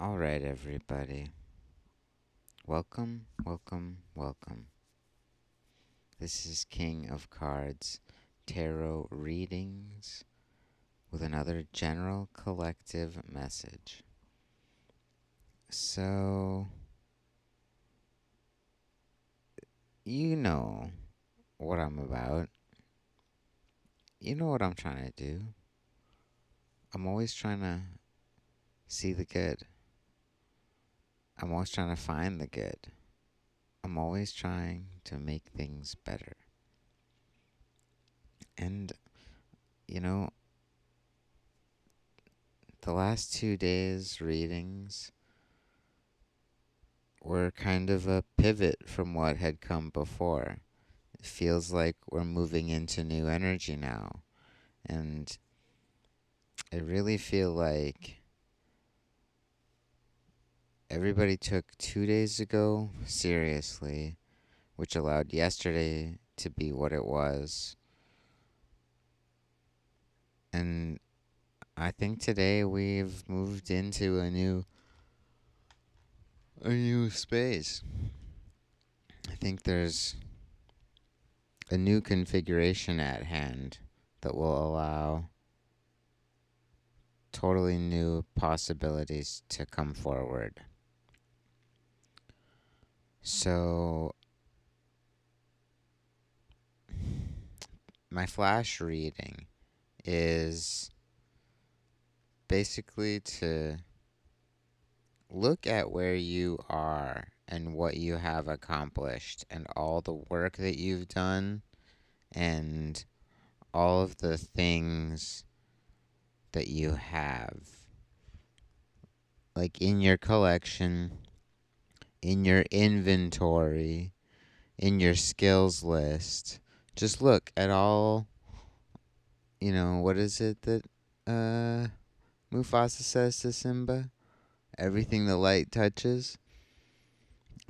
All right, everybody. Welcome, welcome, welcome. This is King of Cards Tarot Readings with another general collective message. So, you know what I'm about. You know what I'm trying to do. I'm always trying to see the good. I'm always trying to find the good. I'm always trying to make things better. And, you know, the last 2 days' readings were kind of a pivot from what had come before. It feels like we're moving into new energy now. And I really feel like everybody took 2 days ago seriously, which allowed yesterday to be what it was. And I think today we've moved into a new space. I think there's a new configuration at hand that will allow totally new possibilities to come forward. So, my flash reading is basically to look at where you are and what you have accomplished and all the work that you've done and all of the things that you have. Like in your collection, in your inventory, in your skills list. Just look at all, what is it that Mufasa says to Simba? Everything the light touches.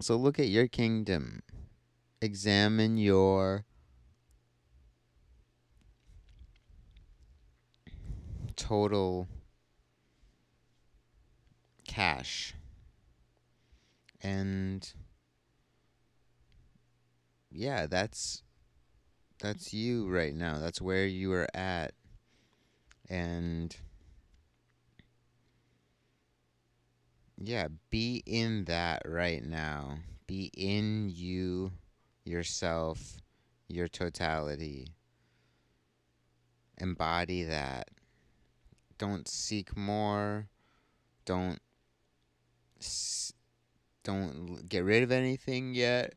So look at your kingdom. Examine your total cash. And yeah, that's you right now. That's where you are at. And yeah, be in that right now. Be in you, yourself, your totality. Embody that. Don't seek more. Don't don't get rid of anything yet.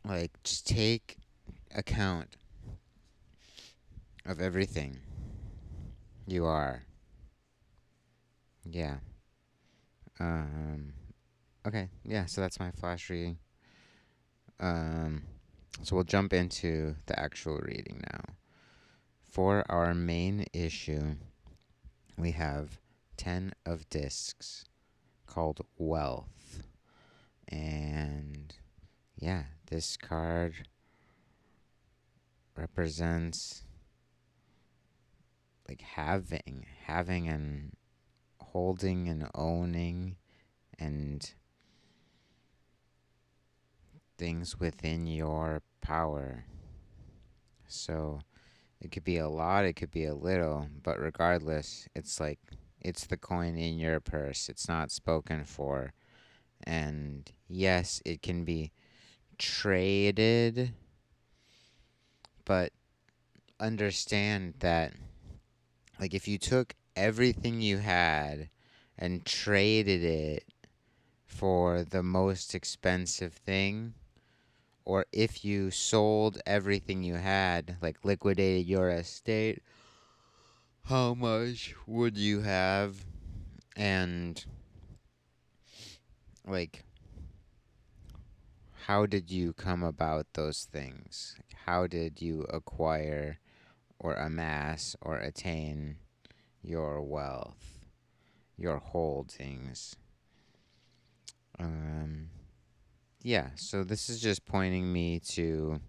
Like just take account of everything you are. Yeah. Um okay, yeah, so that's my flash reading. Um so we'll jump into the actual reading now. For our main issue, we have 10 of discs called Wealth. And yeah, this card represents like having and holding and owning and things within your power. So it could be a lot, it could be a little, but regardless, it's the coin in your purse. It's not spoken for. And yes, it can be traded, but understand that like if you took everything you had and traded it for the most expensive thing, or if you sold everything you had, like liquidated your estate, how much would you have? And like, how did you come about those things? Like, how did you acquire or amass or attain your wealth, your holdings? Um, yeah, so this is just pointing me to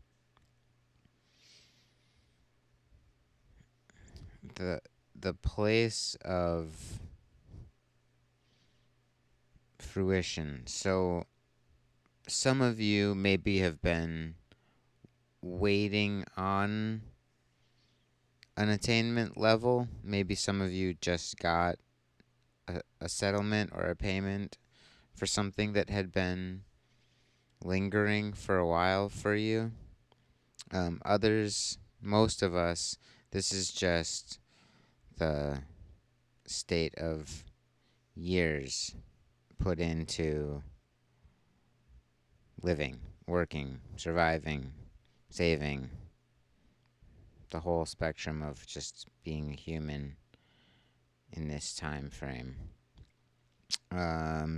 the the place of fruition. So some of you maybe have been waiting on an attainment level. Maybe some of you just got a settlement or a payment for something that had been lingering for a while for you. Others, most of us, this is just the state of years put into living, working, surviving, saving, the whole spectrum of just being a human in this time frame.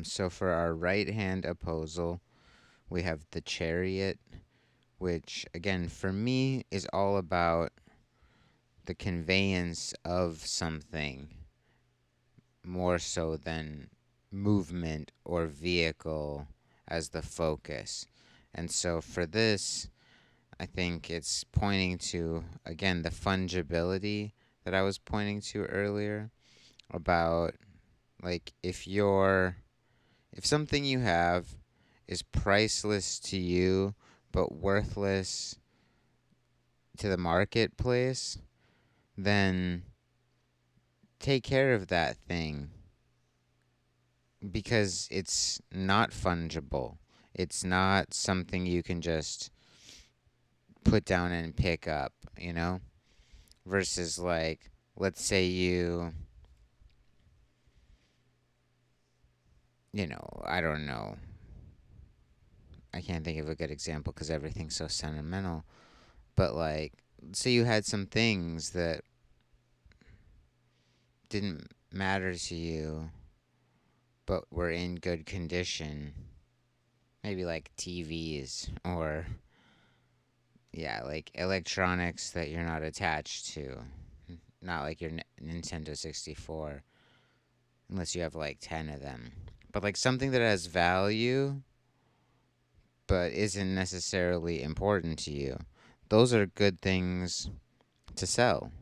So for our right hand opposal, we have the Chariot, which again for me is all about the conveyance of something more so than movement or vehicle as the focus. And so for this, I think it's pointing to, again, the fungibility that I was pointing to earlier about, like, if something you have is priceless to you but worthless to the marketplace, then take care of that thing because it's not fungible. It's not something you can just put down and pick up, you know? Versus, like, let's say I don't know. I can't think of a good example because everything's so sentimental. But, like, say you had some things that didn't matter to you but were in good condition. Maybe like TVs or, yeah, like electronics that you're not attached to. Not like your Nintendo 64, unless you have like 10 of them. But like something that has value but isn't necessarily important to you. Those are good things to sell,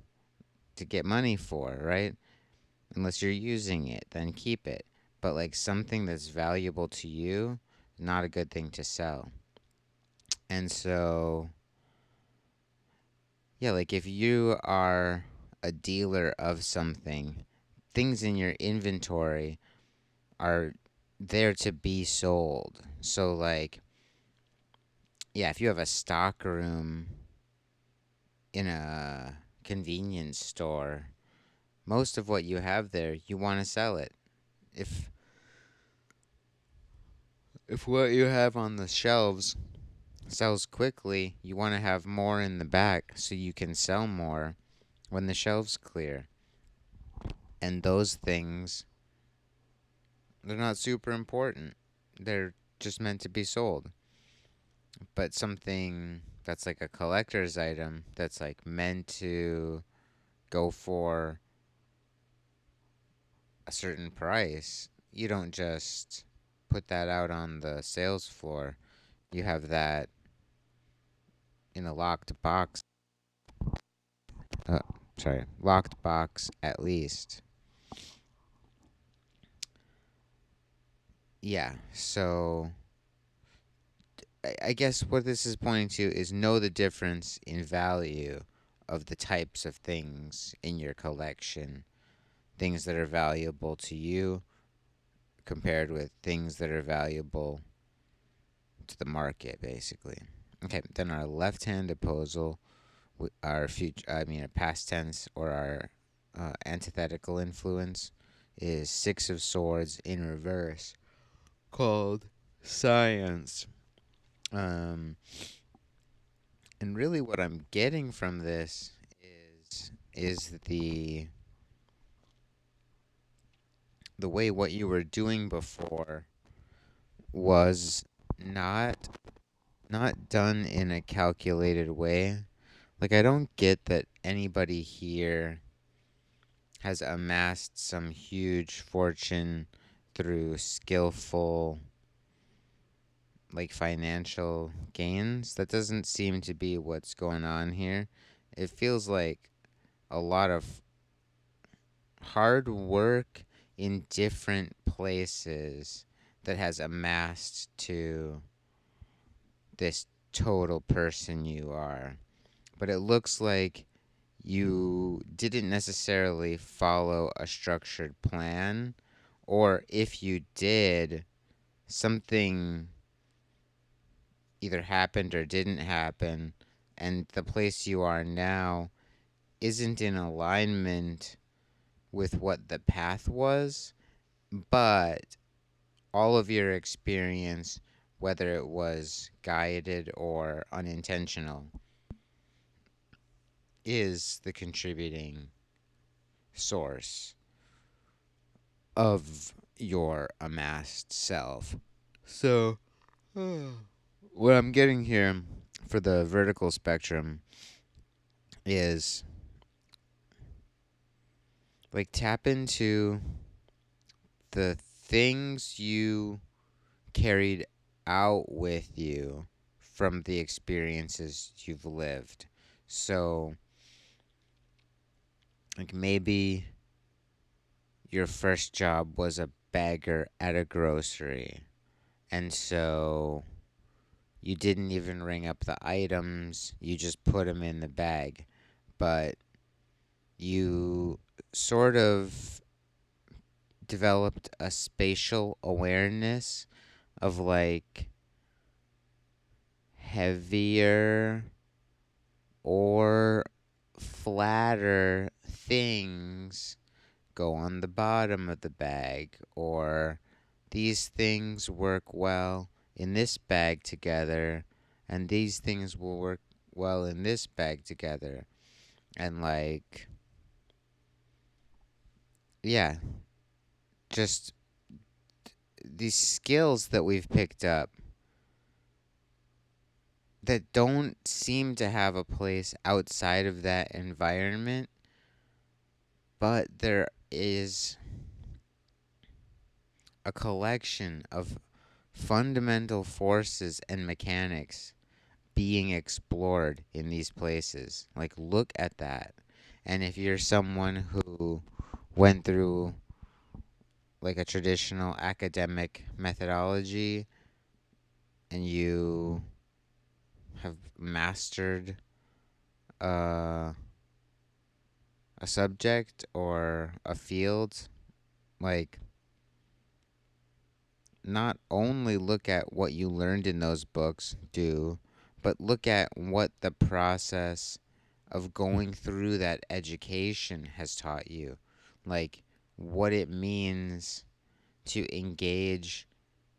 to get money for, right? Unless you're using it, then keep it. But like something that's valuable to you, not a good thing to sell. And so, yeah, like if you are a dealer of something, things in your inventory are there to be sold. So, like, yeah, if you have a stock room in a convenience store, most of what you have there, you want to sell it. If if what you have on the shelves sells quickly, you want to have more in the back so you can sell more when the shelves clear. And those things, they're not super important. They're just meant to be sold. But something that's like a collector's item that's like meant to go for a certain price, you don't just put that out on the sales floor. You have that in a locked box. Uh, locked box at least. Yeah, so I guess what this is pointing to is know the difference in value of the types of things in your collection. Things that are valuable to you compared with things that are valuable to the market, basically. Okay, then our left hand opposal, our future, I mean, our past tense or our antithetical influence is Six of Swords in reverse, called Science. Um, and really, what I'm getting from this is the way what you were doing before was not not done in a calculated way. Like I don't get that anybody here has amassed some huge fortune through skillful like financial gains. That doesn't seem to be what's going on here. It feels like a lot of hard work in different places that has amassed to this total person you are. But it looks like you didn't necessarily follow a structured plan, or if you did, something either happened or didn't happen, and the place you are now isn't in alignment with what the path was, but all of your experience, whether it was guided or unintentional, is the contributing source of your amassed self. So, what I'm getting here for the vertical spectrum is like tap into the things you carried out with you from the experiences you've lived. So, like maybe your first job was a bagger at a grocery, and so you didn't even ring up the items, you just put them in the bag. But you sort of developed a spatial awareness of like heavier or flatter things go on the bottom of the bag, or these things work well in this bag together, and these things will work well in this bag together. And like, yeah, just these skills that we've picked up that don't seem to have a place outside of that environment, but there is a collection of fundamental forces and mechanics being explored in these places. Like, look at that. And if you're someone who went through like a traditional academic methodology and you have mastered uh, a subject or a field, like, not only look at what you learned in those books, but look at what the process of going through that education has taught you. Like, what it means to engage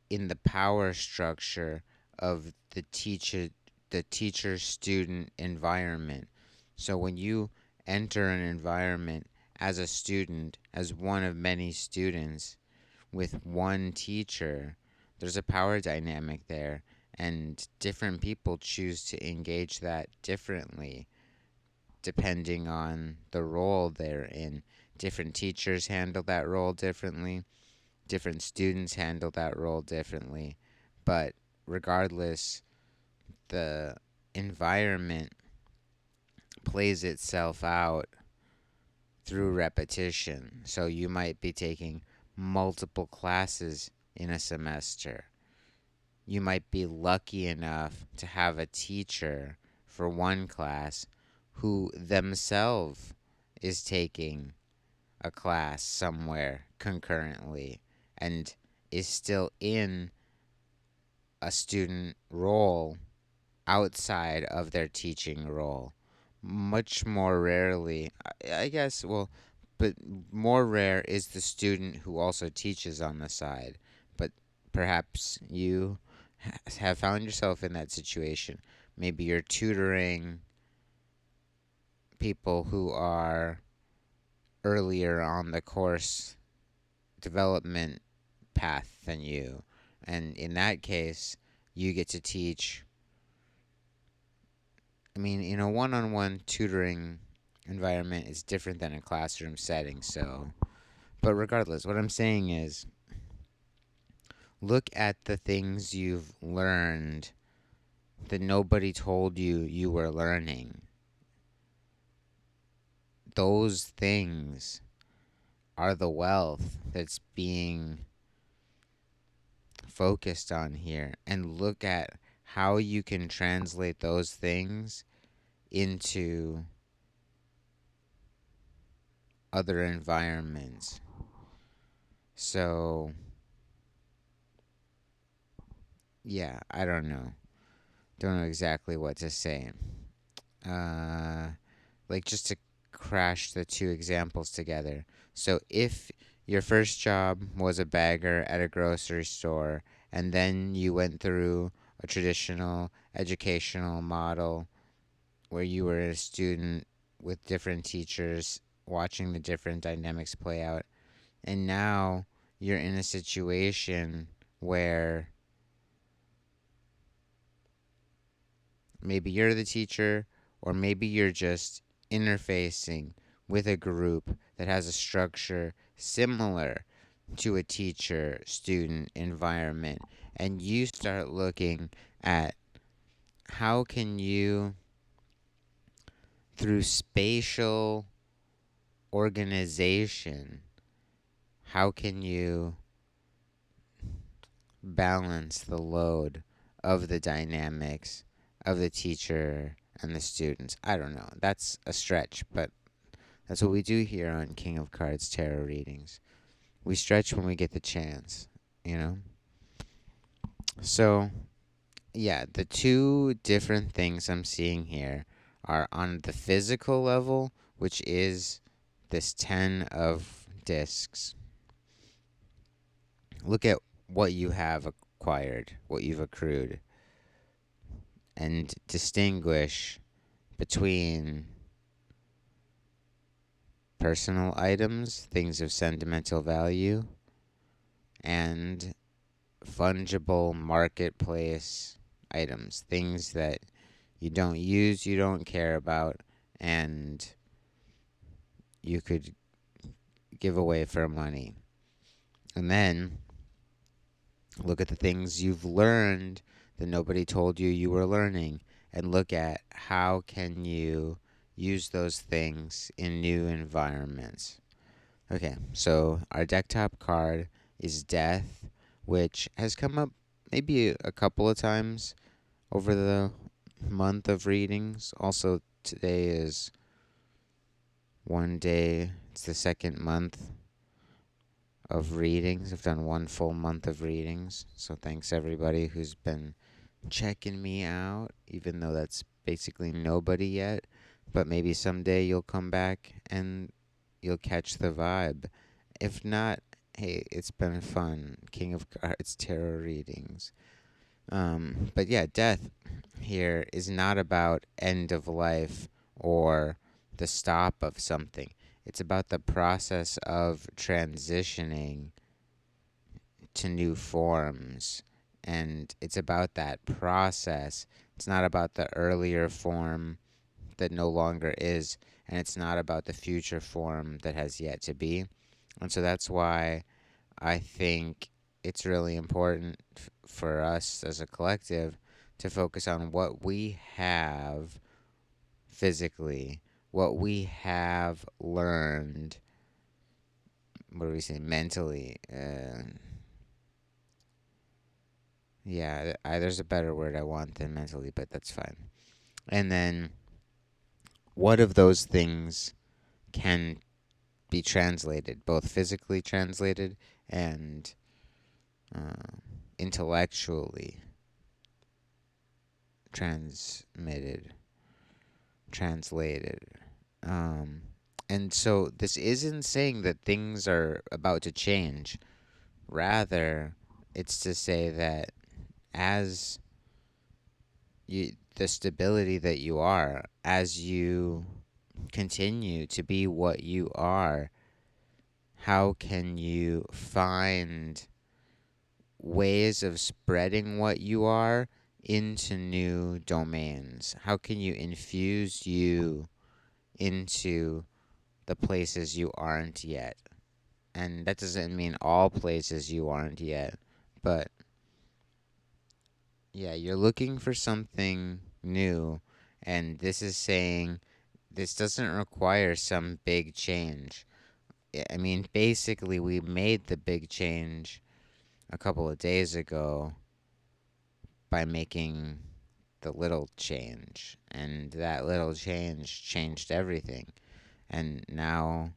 in the power structure of the teacher student environment. So when you enter an environment as a student, as one of many students with one teacher, there's a power dynamic there, and different people choose to engage that differently depending on the role they're in. Different teachers handle that role differently, different students handle that role differently. But regardless, the environment plays itself out through repetition. So you might be taking multiple classes in a semester. You might be lucky enough to have a teacher for one class who themselves is taking a class somewhere concurrently and is still in a student role outside of their teaching role. Much more rarely, I guess, well, but more rare is the student who also teaches on the side. But perhaps you have found yourself in that situation. Maybe you're tutoring people who are earlier on the course development path than you. And in that case, you get to teach. I mean, in a one on one tutoring environment, it's different than a classroom setting. So, but regardless, what I'm saying is look at the things you've learned that nobody told you were learning. Those things are the wealth that's being focused on here, and look at how you can translate those things into other environments. So, yeah, I don't know. Don't know exactly what to say. Uh, like, just to crash the two examples together. So, if your first job was a bagger at a grocery store, and then you went through a traditional educational model where you were a student with different teachers, watching the different dynamics play out, and now you're in a situation where maybe you're the teacher, or maybe you're just interfacing with a group that has a structure similar to a teacher student environment, and you start looking at how can you, through spatial organization, how can you balance the load of the dynamics of the teacher and the students? I don't know. That's a stretch, but that's what we do here on King of Cards Tarot readings. We stretch when we get the chance, you know? So, yeah, the two different things I'm seeing here are on the physical level, which is this 10 of discs. Look at what you have acquired, what you've accrued, and distinguish between personal items, things of sentimental value, and fungible marketplace items, things that you don't use, you don't care about, and you could give away for money. And then look at the things you've learned that nobody told you you were learning, and look at how can you use those things in new environments. Okay, so our deck top card is Death, which has come up maybe a couple of times over the month of readings. Also, today is one day, it's the second month of readings. I've done one full month of readings. So thanks everybody who's been checking me out, even though that's basically nobody yet. But maybe someday you'll come back and you'll catch the vibe. If not, hey, it's been fun. King of Cards tarot readings. But yeah, death here is not about end of life or the stop of something. It's about the process of transitioning to new forms. And it's about that process. It's not about the earlier form that no longer is. And it's not about the future form that has yet to be. And so that's why I think it's really important for us as a collective to focus on what we have physically, what we have learned. What do we say? Mentally. Yeah, there's a better word I want than mentally, but that's fine. And then, what of those things can be translated, both physically translated and uh, intellectually transmitted, translated? Um, and so, this isn't saying that things are about to change. Rather, it's to say that as the stability that you are, as you continue to be what you are, how can you find ways of spreading what you are into new domains? How can you infuse you into the places you aren't yet? And that doesn't mean all places you aren't yet, but yeah, you're looking for something new, and this is saying this doesn't require some big change. I mean, basically, we made the big change a couple of days ago by making the little change. And that little change changed everything. And now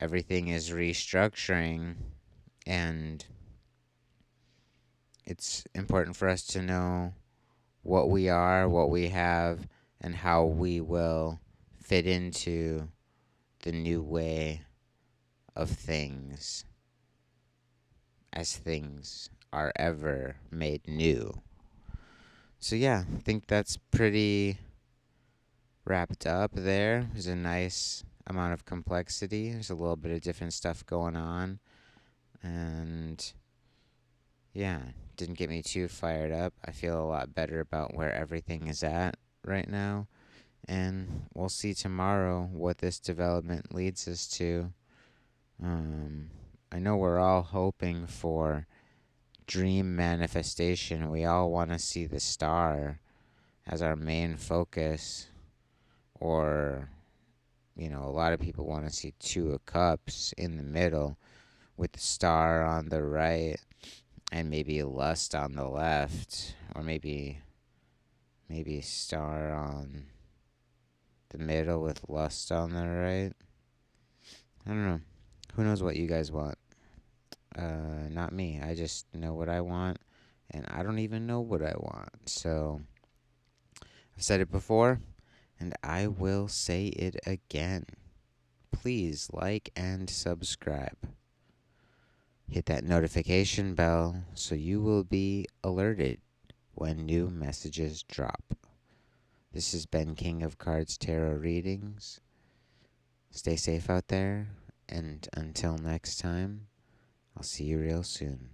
everything is restructuring, and it's important for us to know what we are, what we have, and how we will fit into the new way of things as things are ever made new. So, yeah, I think that's pretty wrapped up there. There's a nice amount of complexity, there's a little bit of different stuff going on, and yeah, didn't get me too fired up. I feel a lot better about where everything is at right now. And we'll see tomorrow what this development leads us to. Um, I know we're all hoping for dream manifestation. We all want to see the star as our main focus, or, a lot of people want to see Two of Cups in the middle with the star on the right and maybe lust on the left, or maybe star on the middle with lust on the right. I don't know. Who knows what you guys want? Not me. I just know what I want, and I don't even know what I want. So I've said it before, and I will say it again. Please like and subscribe. Hit that notification bell so you will be alerted when new messages drop. This has been King of Cards Tarot Readings. Stay safe out there, and until next time, I'll see you real soon.